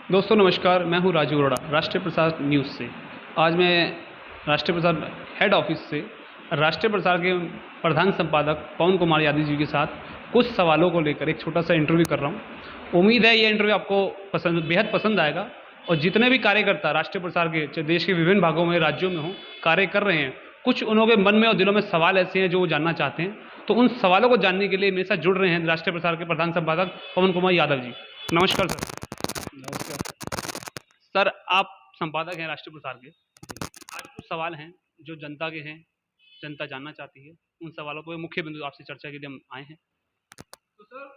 दोस्तों नमस्कार, मैं हूं राजू अरोड़ा राष्ट्रीय प्रसार न्यूज़ से। आज मैं राष्ट्रीय प्रसार हेड ऑफिस से राष्ट्रीय प्रसार के प्रधान संपादक पवन कुमार यादव जी के साथ कुछ सवालों को लेकर एक छोटा सा इंटरव्यू कर रहा हूं। उम्मीद है ये इंटरव्यू आपको बेहद पसंद आएगा और जितने भी कार्यकर्ता राष्ट्रीय प्रसार के चाहे देश के विभिन्न भागों में राज्यों में हों कार्य कर रहे हैं, कुछ उनके मन में और दिलों में सवाल ऐसे हैं जो वो जानना चाहते हैं, तो उन सवालों को जानने के लिए मेरे साथ जुड़ रहे हैं राष्ट्रीय प्रसार के प्रधान संपादक पवन कुमार यादव जी। नमस्कार सर। नमस्कार। सर, आप संपादक हैं राष्ट्रीय प्रसार के। आज कुछ सवाल हैं जो जनता के हैं, जनता जानना चाहती है। उन सवालों को मुख्य बिंदु आपसे चर्चा के लिए हम आए हैं। तो सर,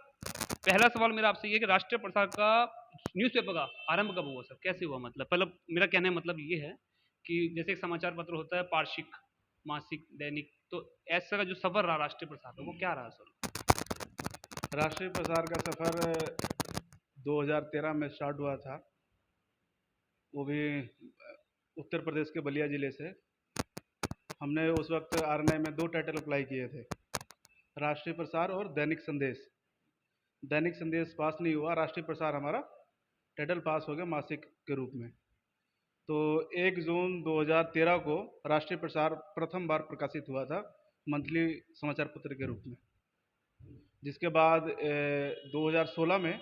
पहला सवाल मेरा आपसे ये है कि राष्ट्रीय प्रसार का न्यूज़पेपर का आरंभ कब हुआ सर? कैसे हुआ? मतलब मेरा कहने का मतलब ये है कि जैसे एक समाचार पत्र होता है पाक्षिक, मासिक, दैनिक, तो ऐसा का जो सफ़र रहा राष्ट्रीय प्रसार का वो क्या रहा सर? राष्ट्रीय प्रसार का सफ़र 2013 में स्टार्ट हुआ था, वो भी उत्तर प्रदेश के बलिया ज़िले से। हमने उस वक्त आरएनआई में 2 टाइटल अप्लाई किए थे, राष्ट्रीय प्रसार और दैनिक संदेश। दैनिक संदेश पास नहीं हुआ, राष्ट्रीय प्रसार हमारा टाइटल पास हो गया मासिक के रूप में। तो 1 जून 2013 को राष्ट्रीय प्रसार प्रथम बार प्रकाशित हुआ था मंथली समाचार पत्र के रूप में। जिसके बाद 2016 में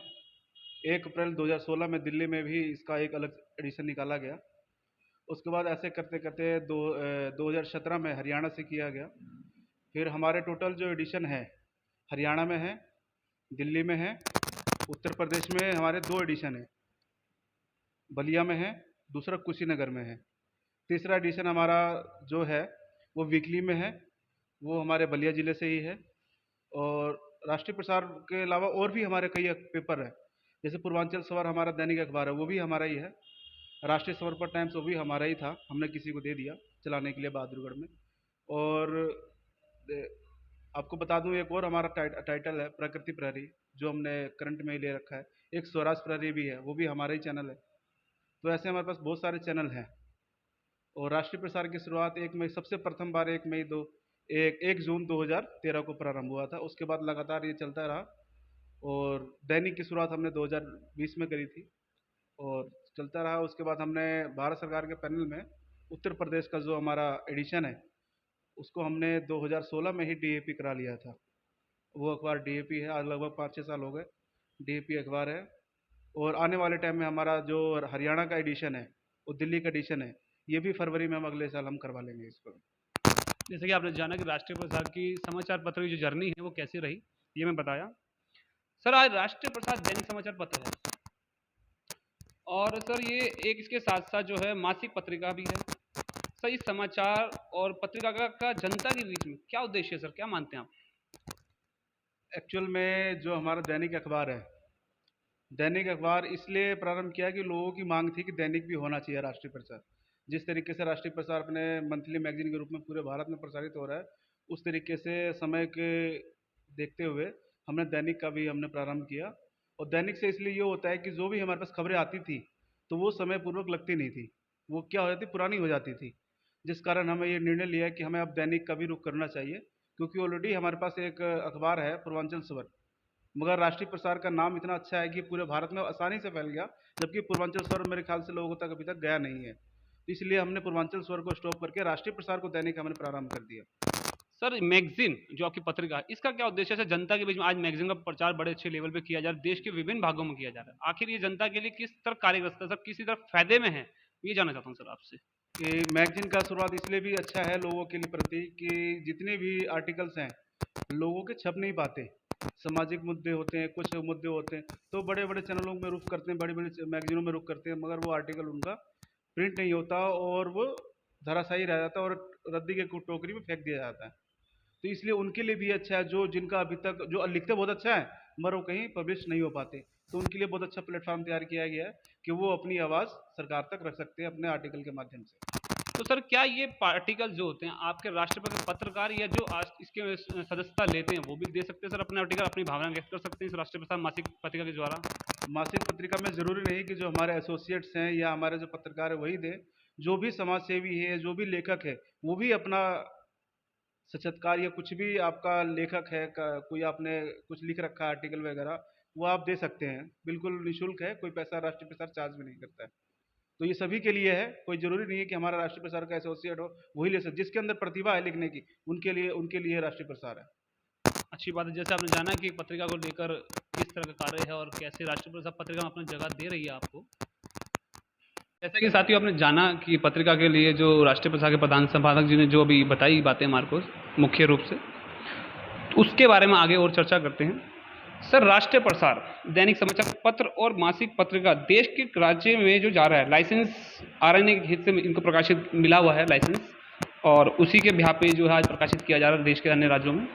1 अप्रैल 2016 में दिल्ली में भी इसका एक अलग एडिशन निकाला गया। उसके बाद ऐसे करते करते 2017 में हरियाणा से किया गया। फिर हमारे टोटल जो एडिशन है हरियाणा में है, दिल्ली में है, उत्तर प्रदेश में हमारे 2 एडिशन है, बलिया में है, दूसरा कुशीनगर में है। तीसरा एडिशन हमारा जो है वो वीकली में है, वो हमारे बलिया ज़िले से ही है। और राष्ट्रीय प्रसार के अलावा और भी हमारे कई पेपर हैं, जैसे पूर्वांचल सवर हमारा दैनिक अखबार है, वो भी हमारा ही है। राष्ट्रीय समर्पण टाइम्स वो भी हमारा ही था, हमने किसी को दे दिया चलाने के लिए बहादुरगढ़ में। और आपको बता दूं एक और हमारा टाइटल है प्रकृति प्रहरी, जो हमने करंट में ही ले रखा है। एक स्वराज प्रहरी भी है, वो भी हमारा ही चैनल है। तो ऐसे हमारे पास बहुत सारे चैनल हैं। और राष्ट्रीय प्रसार की शुरुआत 1 मई, सबसे प्रथम बार 1 जून 2013 को प्रारंभ हुआ था। उसके बाद लगातार ये चलता रहा। और दैनिक की शुरुआत हमने 2020 में करी थी और चलता रहा। उसके बाद हमने भारत सरकार के पैनल में उत्तर प्रदेश का जो हमारा एडिशन है उसको हमने 2016 में ही डीएपी करा लिया था। वो अखबार डीएपी है, आज लगभग 5-6 साल हो गए डीएपी अखबार है। और आने वाले टाइम में हमारा जो हरियाणा का एडिशन है वो दिल्ली का एडिशन है, ये भी फरवरी में हम अगले साल हम करवा लेंगे इसको। जैसे कि आपने जाना कि राष्ट्रीय प्रसार की समाचार पत्र की जो जर्नी है वो कैसी रही, ये मैं बताया। सर, आज राष्ट्रीय प्रसार दैनिक समाचार पत्र है और सर ये एक इसके साथ साथ जो है मासिक पत्रिका भी है। सर, इस समाचार और पत्रिका का जनता के बीच में क्या उद्देश्य है सर? क्या मानते हैं आप? एक्चुअल में जो हमारा दैनिक अखबार है, दैनिक अखबार इसलिए प्रारंभ किया कि लोगों की मांग थी कि दैनिक भी होना चाहिए राष्ट्रीय प्रसार। जिस तरीके से राष्ट्रीय प्रसार अपने मंथली मैगजीन के रूप में पूरे भारत में प्रसारित हो रहा है, उस तरीके से समय के देखते हुए हमने दैनिक का भी हमने प्रारंभ किया। और दैनिक से इसलिए ये होता है कि जो भी हमारे पास खबरें आती थी तो वो समय पूर्वक लगती नहीं थी, वो क्या हो जाती, पुरानी हो जाती थी। जिस कारण हमें ये निर्णय लिया कि हमें अब दैनिक का भी रुख करना चाहिए, क्योंकि ऑलरेडी हमारे पास एक अखबार है पूर्वांचल स्वर, मगर राष्ट्रीय प्रसार का नाम इतना अच्छा है कि पूरे भारत में आसानी से फैल गया, जबकि पूर्वांचल स्वर मेरे ख्याल से लोगों तक अभी तक गया नहीं है। तो इसलिए हमने पूर्वांचल स्वर को स्टॉप करके राष्ट्रीय प्रसार को दैनिक हमने प्रारंभ कर दिया। सर, मैगजीन जो आपकी पत्रिका है इसका क्या उद्देश्य है? जनता के बीच में आज मैगजीन का प्रचार बड़े अच्छे लेवल पे किया जा रहा है, देश के विभिन्न भागों में किया जा रहा है। आखिर ये जनता के लिए किस तरह कार्यग्रस्त है सर, किसी तरह फायदे में है, ये जानना चाहता हूँ सर आपसे। कि मैगजीन का शुरुआत इसलिए भी अच्छा है लोगों के लिए प्रति कि जितने भी आर्टिकल्स हैं लोगों के छप नहीं पाते। सामाजिक मुद्दे होते हैं, कुछ मुद्दे होते हैं, तो बड़े बड़े चैनलों में रुख करते हैं, बड़ी बड़ी मैगजीनों में रुख करते हैं, मगर वो आर्टिकल उनका प्रिंट नहीं होता और वो धराशायी रह जाता है और रद्दी के टोकरी में फेंक दिया जाता है। तो इसलिए उनके लिए भी अच्छा है, जो जिनका अभी तक जो लिखते बहुत अच्छा है मगर वो कहीं पब्लिश नहीं हो पाते, तो उनके लिए बहुत अच्छा प्लेटफॉर्म तैयार किया गया है कि वो अपनी आवाज़ सरकार तक रख सकते हैं अपने आर्टिकल के माध्यम से। तो सर, क्या ये आर्टिकल जो होते हैं आपके राष्ट्रपति के पत्रकार या जो आज इसके सदस्यता लेते हैं वो भी दे सकते हैं सर अपने आर्टिकल, अपनी भावना व्यक्त कर सकते हैं इस राष्ट्रीय प्रसार मासिक पत्रिका के द्वारा? मासिक पत्रिका में ज़रूरी नहीं कि जो हमारे एसोसिएट्स हैं या हमारे जो पत्रकार है वही दें, जो भी समाज सेवी है, जो भी लेखक है, वो भी अपना साक्षात्कार या कुछ भी आपका लेखक है कोई आपने कुछ लिख रखा है आर्टिकल वगैरह, वो आप दे सकते हैं, बिल्कुल निःशुल्क है, कोई पैसा राष्ट्रीय प्रसार चार्ज भी नहीं करता है। तो ये सभी के लिए है, कोई ज़रूरी नहीं है कि हमारा राष्ट्रीय प्रसार का एसोसिएट हो वही ले सकते, जिसके अंदर प्रतिभा है लिखने की, उनके लिए राष्ट्रीय प्रसार है। अच्छी बात है। जैसे आपने जाना कि पत्रिका को लेकर किस तरह का कार्य है और कैसे राष्ट्रीय प्रसार पत्रिका में अपनी जगह दे रही है आपको। जैसा कि साथियों आपने जाना कि पत्रिका के लिए जो राष्ट्रीय प्रसार के प्रधान संपादक जी ने जो अभी बताई बातें मार्को मुख्य रूप से, तो उसके बारे में आगे और चर्चा करते हैं। सर, राष्ट्रीय प्रसार दैनिक समाचार पत्र और मासिक पत्रिका देश के राज्य में जो जा रहा है, लाइसेंस आरएनए के हित से इनको प्रकाशित मिला हुआ है लाइसेंस, और उसी के बिहाफ पे जो है आज प्रकाशित किया जा रहा है देश के अन्य राज्यों में।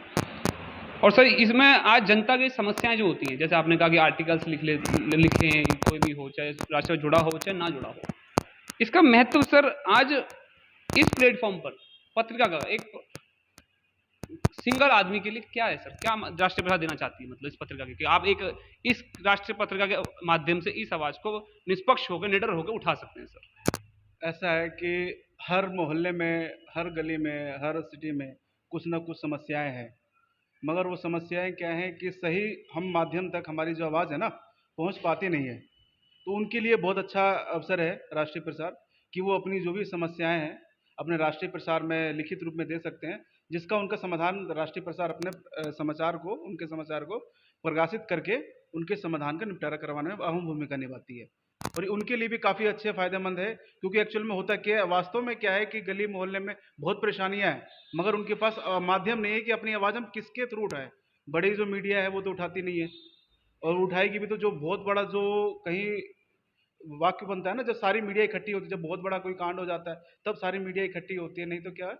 और सर, इसमें आज जनता की समस्याएं जो होती हैं, जैसे आपने कहा कि आर्टिकल्स लिखें, कोई भी हो, चाहे राष्ट्र से जुड़ा हो चाहे ना जुड़ा हो, इसका महत्व सर आज इस प्लेटफॉर्म पर पत्रिका का एक सिंगल आदमी के लिए क्या है सर? क्या राष्ट्रीय प्रसार देना चाहती है मतलब इस पत्रिका की, कि आप एक इस राष्ट्रीय पत्रिका के माध्यम से इस आवाज को निष्पक्ष होकर, निडर होकर उठा सकते हैं सर? ऐसा है कि हर मोहल्ले में, हर गली में, हर सिटी में कुछ ना कुछ समस्याएं हैं, मगर वो समस्याएं क्या हैं कि सही हम माध्यम तक हमारी जो आवाज़ है ना पहुंच पाती नहीं है। तो उनके लिए बहुत अच्छा अवसर है राष्ट्रीय प्रसार, कि वो अपनी जो भी समस्याएं हैं अपने राष्ट्रीय प्रसार में लिखित रूप में दे सकते हैं, जिसका उनका समाधान राष्ट्रीय प्रसार अपने उनके समाचार को प्रकाशित करके उनके समाधान का निपटारा करवाने में अहम भूमिका निभाती है। और ये उनके लिए भी काफ़ी अच्छे फ़ायदेमंद है, क्योंकि एक्चुअल में होता क्या है, वास्तव में क्या है कि गली मोहल्ले में बहुत परेशानियां हैं, मगर उनके पास माध्यम नहीं है कि अपनी आवाज़ हम किसके थ्रू उठाएं। बड़ी जो मीडिया है वो तो उठाती नहीं है, और उठाएगी भी तो जो बहुत बड़ा जो कहीं वाक्य बनता है ना, जब सारी मीडिया इकट्ठी होती है, जब बहुत बड़ा कोई कांड हो जाता है तब सारी मीडिया इकट्ठी होती है, नहीं तो क्या है,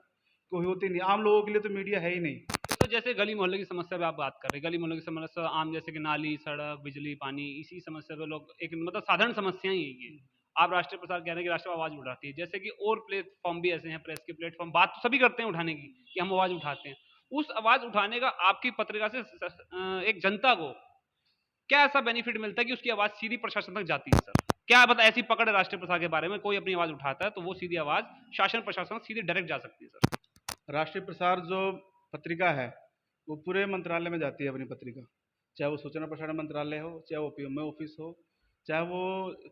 कोई होती नहीं। आम लोगों के लिए तो मीडिया है ही नहीं। तो जैसे गली मोहल्ले की समस्या पे आप बात कर रहे हैं, गली मोहल्ले की समस्या आम, जैसे कि नाली, सड़क, बिजली, पानी, इसी समस्या पे लोग एक मतलब साधारण समस्याएं ही है ये। आप राष्ट्रीय प्रसार कह रहे हैं कि राष्ट्रीय आवाज उठाती है, जैसे कि और प्लेटफॉर्म भी ऐसे हैं, प्रेस के प्लेटफॉर्म, बात तो सभी करते हैं उठाने की कि हम आवाज उठाते हैं। उस आवाज उठाने का आपकी पत्रिका से एक जनता को क्या ऐसा बेनिफिट मिलता है कि उसकी आवाज सीधी प्रशासन तक जाती है सर? क्या बता ऐसी पकड़ है राष्ट्रीय प्रसार के बारे में, कोई अपनी आवाज उठाता है तो वो सीधी आवाज शासन प्रशासन सीधे डायरेक्ट जा सकती है सर? राष्ट्रीय प्रसार जो पत्रिका है वो पूरे मंत्रालय में जाती है अपनी पत्रिका, चाहे वो सूचना प्रसारण मंत्रालय हो, चाहे वो पीएमओ ऑफिस हो, चाहे वो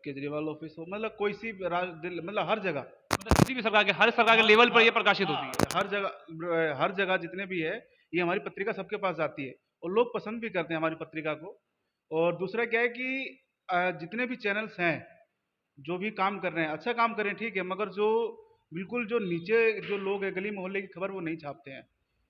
केजरीवाल ऑफिस हो, मतलब कोई सी मतलब हर जगह, मतलब किसी भी सरकार के, हर सरकार के लेवल पर ये प्रकाशित होती है? हर जगह जितने भी है ये हमारी पत्रिका सबके पास जाती है, और लोग पसंद भी करते हैं हमारी पत्रिका को। और दूसरा क्या है कि जितने भी चैनल्स हैं जो भी काम कर रहे हैं, अच्छा काम कर रहे हैं, ठीक है, मगर जो बिल्कुल जो नीचे जो लोग हैं गली मोहल्ले की खबर वो नहीं छापते हैं,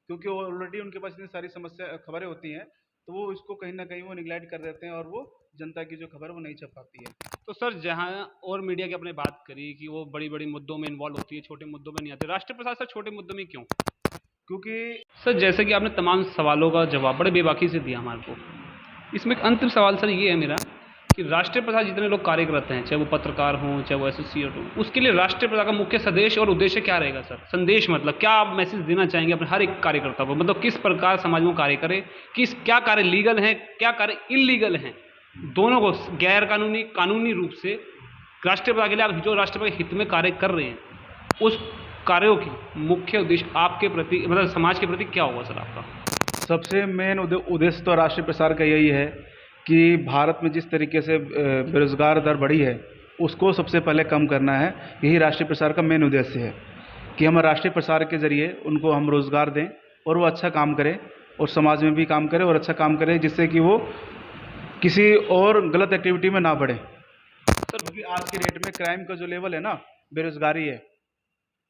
क्योंकि ऑलरेडी उनके पास इतनी सारी समस्या खबरें होती हैं, तो वो इसको कहीं ना कहीं वो निगलेक्ट कर देते हैं, और वो जनता की जो खबर वो नहीं छप पाती है। तो सर, जहां और मीडिया की आपने बात करी कि वो बड़ी बड़ी मुद्दों में इन्वॉल्व होती है, छोटे मुद्दों में नहीं आते, राष्ट्रीय प्रसार सर छोटे मुद्दों में क्यों? क्योंकि सर, जैसे कि आपने तमाम सवालों का जवाब बड़े बेबाकी से दिया हमारे को, इसमें एक अंतिम सवाल सर ये है मेरा कि राष्ट्रीय प्रसार जितने लोग कार्य करते हैं, चाहे वो पत्रकार हों, चाहे वो एसोसिएट हों, उसके लिए राष्ट्रीय प्रसार का मुख्य संदेश और उद्देश्य क्या रहेगा सर? संदेश मतलब क्या आप मैसेज देना चाहेंगे अपने हर एक कार्यकर्ता को, मतलब किस प्रकार समाज में कार्य करे, किस क्या कार्य लीगल हैं, क्या कार्य इलीगल हैं, दोनों को गैर कानूनी, कानूनी रूप से राष्ट्रीय प्रसार के लिए आप जो राष्ट्रीय के हित में कार्य कर रहे हैं, उस कार्यों की मुख्य उद्देश्य आपके प्रति, मतलब समाज के प्रति क्या होगा सर आपका? सबसे मेन उद्देश्य तो राष्ट्रीय प्रसार का यही है कि भारत में जिस तरीके से बेरोजगार दर बढ़ी है उसको सबसे पहले कम करना है। यही राष्ट्रीय प्रसार का मेन उद्देश्य है कि हम राष्ट्रीय प्रसार के ज़रिए उनको हम रोज़गार दें और वो अच्छा काम करें और समाज में भी काम करें और अच्छा काम करें, जिससे कि वो किसी और गलत एक्टिविटी में ना बढ़े। क्योंकि आज के डेट में क्राइम का जो लेवल है ना, बेरोजगारी है,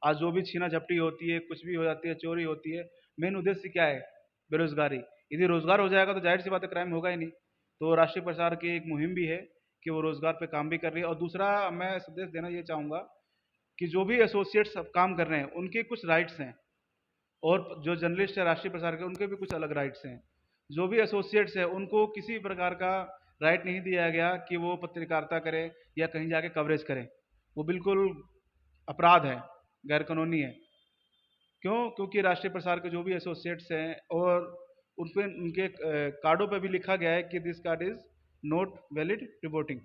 आज जो भी छीना झपटी होती है, कुछ भी हो जाती है, चोरी होती है, मेन उद्देश्य क्या है? बेरोजगारी। यदि रोजगार हो जाएगा तो जाहिर सी बात है क्राइम होगा ही नहीं। तो राष्ट्रीय प्रसार की एक मुहिम भी है कि वो रोजगार पे काम भी कर रही है। और दूसरा मैं संदेश देना ये चाहूँगा कि जो भी एसोसिएट्स काम कर रहे हैं उनके कुछ राइट्स हैं, और जो जर्नलिस्ट है राष्ट्रीय प्रसार के उनके भी कुछ अलग राइट्स हैं। जो भी एसोसिएट्स है उनको किसी प्रकार का राइट नहीं दिया गया कि वो पत्रकारिता करें या कहीं जाके कवरेज करें, वो बिल्कुल अपराध है, गैर कानूनी है। क्यों? क्योंकि राष्ट्रीय प्रसार के जो भी एसोसिएट्स हैं और उन पे उनके कार्डों पे भी लिखा गया है कि this card is not valid reporting,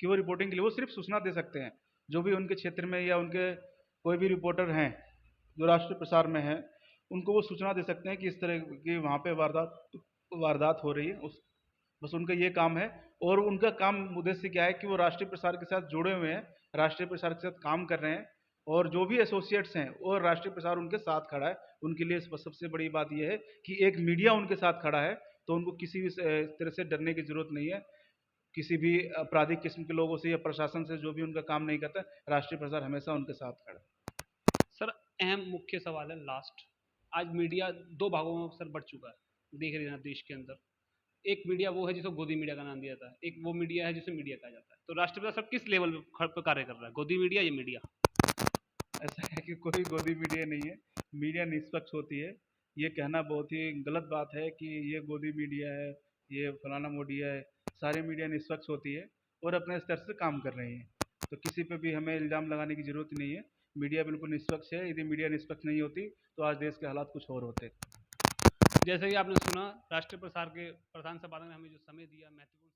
कि वो रिपोर्टिंग के लिए वो सिर्फ सूचना दे सकते हैं। जो भी उनके क्षेत्र में या उनके कोई भी रिपोर्टर हैं जो राष्ट्रीय प्रसार में हैं, उनको वो सूचना दे सकते हैं कि इस तरह की वहाँ पे वारदात हो रही है, उस बस उनका ये काम है। और उनका काम उद्देश्य क्या है कि वो राष्ट्रीय प्रसार के साथ जुड़े हुए हैं, राष्ट्रीय प्रसार के साथ काम कर रहे हैं, और जो भी एसोसिएट्स हैं और राष्ट्रीय प्रसार उनके साथ खड़ा है। उनके लिए सबसे बड़ी बात यह है कि एक मीडिया उनके साथ खड़ा है, तो उनको किसी भी तरह से डरने की जरूरत नहीं है। किसी भी आपराधिक किस्म के लोगों से या प्रशासन से जो भी उनका काम नहीं करता, राष्ट्रीय प्रसार हमेशा उनके साथ खड़ा है। सर, अहम मुख्य सवाल है लास्ट। आज मीडिया दो भागों में सर बढ़ चुका है, देख रहे हैं देश के अंदर। एक मीडिया वो है जिसको गोदी मीडिया का नाम दिया था, एक वो मीडिया है जिसे मीडिया कहा जाता है। तो राष्ट्रपिता सर किस लेवल पे कार्य कर रहा है, गोदी मीडिया या मीडिया? ऐसा है कि कोई गोदी मीडिया नहीं है, मीडिया निष्पक्ष होती है। ये कहना बहुत ही गलत बात है कि ये गोदी मीडिया है, ये फलाना मीडिया है। सारी मीडिया निष्पक्ष होती है और अपने स्तर से काम कर रही है, तो किसी पे भी हमें इल्ज़ाम लगाने की ज़रूरत नहीं है। मीडिया बिल्कुल निष्पक्ष है। यदि मीडिया निष्पक्ष नहीं होती तो आज देश के हालात कुछ और होते। जैसे कि आपने सुना, राष्ट्रीय प्रसार के प्रधान संपादक ने हमें जो समय दिया, महत्वपूर्ण